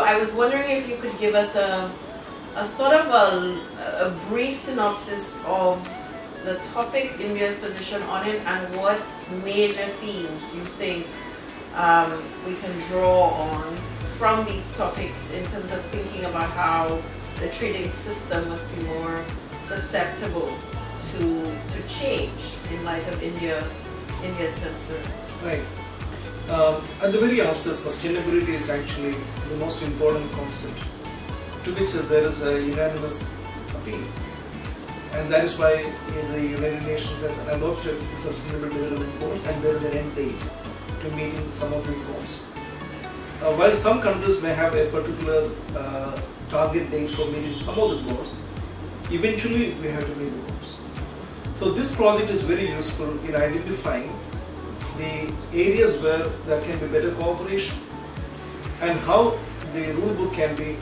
I was wondering if you could give us a sort of a brief synopsis of the topic, India's position on it, and what major themes you think we can draw on from these topics in terms of thinking about how the trading system must be more susceptible to change in light of India's concerns. Right. At the very outset, sustainability is actually the most important concept, to which there is a unanimous appeal. And that is why the United Nations has adopted the Sustainable Development Goals, and there is an end date to meeting some of these goals. While some countries may have a particular target date for meeting some of the goals, eventually we have to meet the goals. So this project is very useful in identifying the areas where there can be better cooperation and how the rule book can be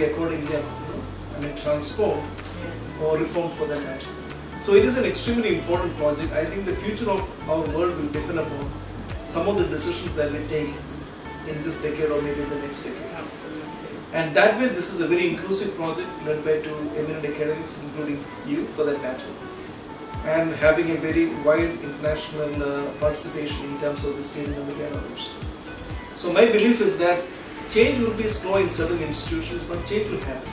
accordingly transformed or reformed for that matter. So it is an extremely important project. I think the future of our world will depend upon some of the decisions that we take in this decade or maybe the next decade. Absolutely. And that way, this is a very inclusive project led by two eminent academics, including you for that matter, and having a very wide international participation in terms of the steering committee and others. So my belief is that change will be slow in certain institutions, but change will happen.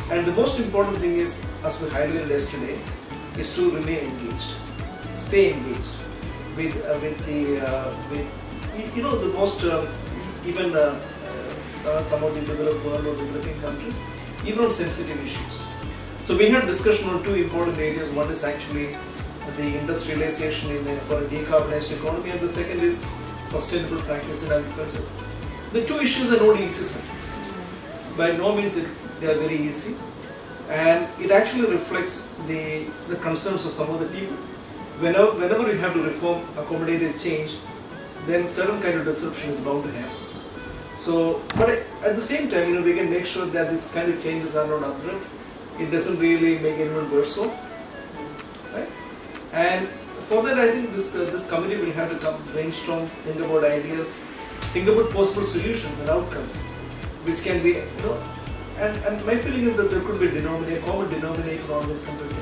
And the most important thing is, as we highlighted yesterday, is to remain engaged, stay engaged with the most even some of the developed world or developing countries, even on sensitive issues. So we had discussion on two important areas. One is actually the industrialization for a decarbonized economy, and the second is sustainable practice in agriculture. The two issues are not easy subjects. By no means they are very easy, and it actually reflects the concerns of some of the people. Whenever you have to reform, accommodate a change, then certain kind of disruption is bound to happen. So, but at the same time, we can make sure that this kind of changes are not abrupt. It doesn't really make anyone worse off, right? And for that, I think this committee will have to come brainstorm, think about ideas, think about possible solutions and outcomes, which can be, and my feeling is that there could be a common denominator on this countries.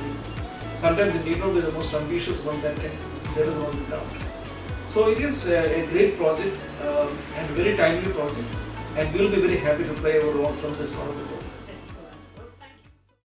Sometimes it need not be the most ambitious one that can deliver on the ground. So it is a great project and very timely project, and we will be very happy to play our role from this part of the world.